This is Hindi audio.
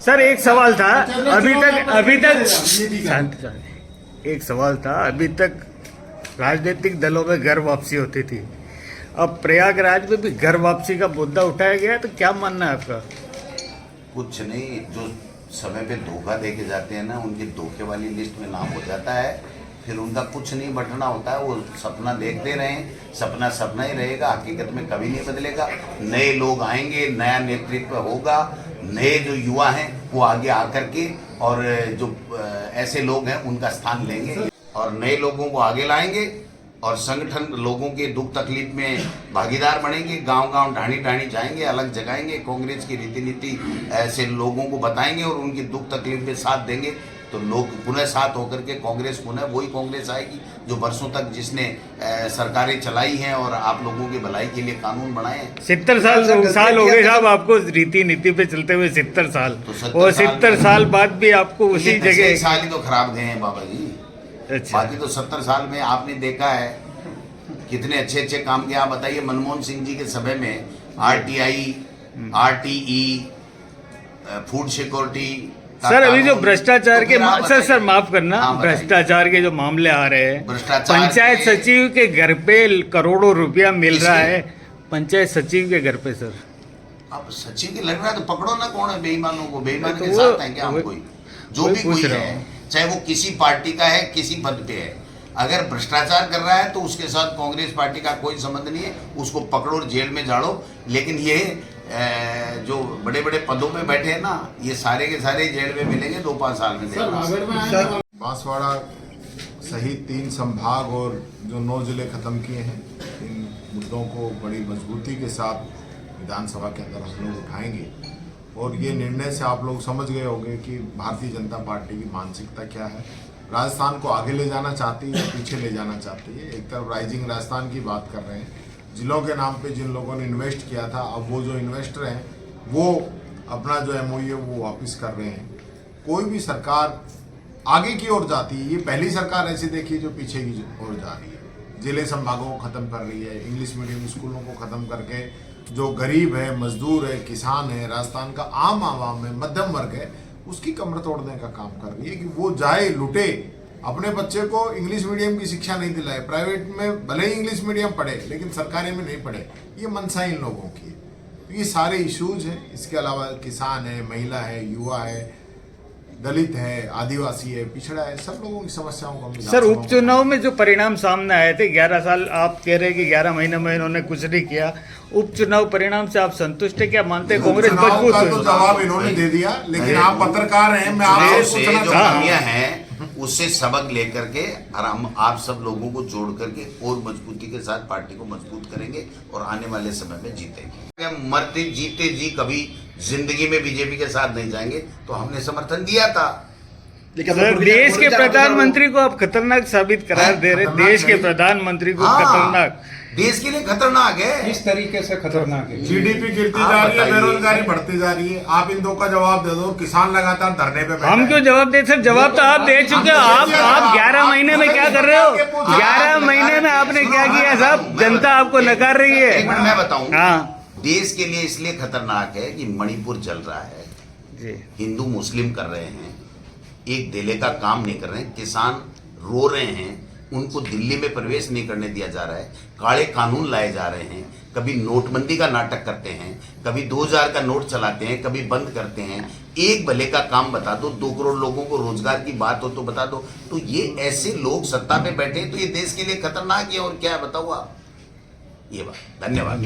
सर एक सवाल था, अभी तक शांति, एक सवाल था, अभी तक राजनीतिक दलों में घर वापसी होती थी, अब प्रयागराज में भी घर वापसी का मुद्दा उठाया गया, तो क्या मानना है आपका? कुछ नहीं, जो समय पे धोखा दे के जाते हैं ना, उनकी धोखे वाली लिस्ट में नाम हो जाता है, फिर उनका कुछ नहीं बटना होता है। वो सपना देखते रहें, सपना सपना ही रहेगा, हकीकत में कभी नहीं बदलेगा। नए लोग आएंगे, नया नेतृत्व होगा, नए जो युवा हैं वो आगे आकर के और जो ऐसे लोग हैं उनका स्थान लेंगे और नए लोगों को आगे लाएंगे और संगठन लोगों के दुख तकलीफ में भागीदार बनेंगे। गांव-गांव, ढाणी-ढाणी जाएंगे, अलग जगाएंगे, कांग्रेस की रीति नीति ऐसे लोगों को बताएंगे और उनकी दुख तकलीफ में साथ देंगे, तो लोग पुनः साथ होकर के कांग्रेस पुनः वही कांग्रेस आएगी जो वर्षों तक जिसने सरकारें चलाई हैं और आप लोगों की भलाई के लिए कानून बनाए हैं। 70 साल हो गए साहब आपको रीति नीति पे चलते हुए, 70 साल, तो और 70 साल बाद भी आपको उसी जगह। साल ही तो खराब गए हैं बाबा जी। अच्छा। बाकी तो 70 साल में आपने देखा है कितने अच्छे अच्छे काम किए। आप बताइए, मनमोहन सिंह जी के समय में RTI, RTE, food security. Sir अभी जो भ्रष्टाचार के सर माफ करना, भ्रष्टाचार के जो मामले आ रहे हैं, पंचायत सचिव के घर पे करोड़ों रुपया मिल रहा है, पंचायत सचिव के घर पे। सर अब सचिव के लग रहा है तो पकड़ो ना, कौन है बेईमानों को? बेईमान के साथ है क्या हम? कोई जो भी कोई है, चाहे वो किसी पार्टी का है, किसी पद पे है, अगर भ्रष्टाचार कर रहा है तो उसके साथ कांग्रेस पार्टी का कोई संबंध नहीं है, उसको पकड़ो और जेल में झाड़ो। लेकिन ये जो बड़े बड़े पदों पे बैठे हैं ना, ये सारे के सारे जेल में मिलेंगे 2-5 साल में। बांसवाड़ा सहित 3 संभाग और जो 9 जिले खत्म किए हैं, इन मुद्दों को बड़ी मजबूती के साथ विधानसभा के अंदर हम लोग उठाएंगे और ये निर्णय से आप लोग समझ गए होंगे कि भारतीय जनता पार्टी की मानसिकता क्या है। राजस्थान को आगे ले जाना चाहती है या पीछे ले जाना चाहती है। एक तरफ राइजिंग राजस्थान की बात कर रहे हैं, जिलों के नाम पे जिन लोगों ने इन्वेस्ट किया था, अब वो जो इन्वेस्टर हैं वो अपना जो MOU है वो वापस कर रहे हैं। कोई भी सरकार आगे की ओर जाती है, ये पहली सरकार ऐसी देखी जो पीछे की ओर जा रही है। जिले संभागों को ख़त्म कर रही है, इंग्लिश मीडियम स्कूलों को ख़त्म करके जो गरीब है, मजदूर है, किसान है, राजस्थान का आम आवाम है, मध्यम वर्ग है, उसकी कमर तोड़ने का काम कर रही है कि वो जाए, लुटे, अपने बच्चे को इंग्लिश मीडियम की शिक्षा नहीं दिलाए, प्राइवेट में भले ही इंग्लिश मीडियम पढ़े लेकिन सरकारी में नहीं पढ़े। ये मनसा इन लोगों की है। तो ये सारे इश्यूज हैं। इसके अलावा किसान है, महिला है, युवा है, दलित है, आदिवासी है, पिछड़ा है, सब लोगों की समस्याओं को। सर उपचुनाव में जो परिणाम सामने आए थे, 11 साल आप कह रहे हैं कि 11 महीने में इन्होंने कुछ नहीं किया, उपचुनाव परिणाम से आप संतुष्ट है? क्या मानते हैं कांग्रेस मजबूत है? तो जवाब इन्होंने दे दिया, लेकिन आप पत्रकार हैं, मैं आपसे पूछना चाहता हूं उससे सबक लेकर के और हम आप सब लोगों को जोड़ करके और मजबूती के साथ पार्टी को मजबूत करेंगे और आने वाले समय में जीतेंगे। मरते जीते जी कभी जिंदगी में बीजेपी के साथ नहीं जाएंगे, तो हमने समर्थन दिया था। सर देश के प्रधानमंत्री को आप खतरनाक साबित करार दे रहे, देश के प्रधानमंत्री को खतरनाक, देश के लिए खतरनाक है। किस तरीके से खतरनाक है? GDP गिरती जा रही है, बेरोजगारी बढ़ती जा रही है। आप इन दो का जवाब दे दो। किसान लगातार धरने पे बैठे हैं। हम क्यों जवाब दे? सर जवाब तो आप दे चुके हो। आप 11 महीने में क्या कर रहे हो? 11 महीने में आपने क्या किया साहब? जनता आपको नकार रही है। एक मिनट मैं बताऊं, हाँ, देश के लिए इसलिए खतरनाक है कि मणिपुर जल रहा है जी, हिंदू मुस्लिम कर रहे हैं, एक दिले का काम नहीं कर रहे हैं, किसान रो रहे हैं, उनको दिल्ली में प्रवेश नहीं करने दिया जा रहा है, काले कानून लाए जा रहे हैं, कभी नोटबंदी का नाटक करते हैं, कभी 2000 का नोट चलाते हैं, कभी बंद करते हैं। एक भले का काम बता दो, 2 करोड़ लोगों को रोजगार की बात हो तो बता दो। तो ये ऐसे लोग सत्ता पे बैठे हैं, तो ये देश के लिए खतरनाक है। और क्या बताओ आप? ये बात। धन्यवाद।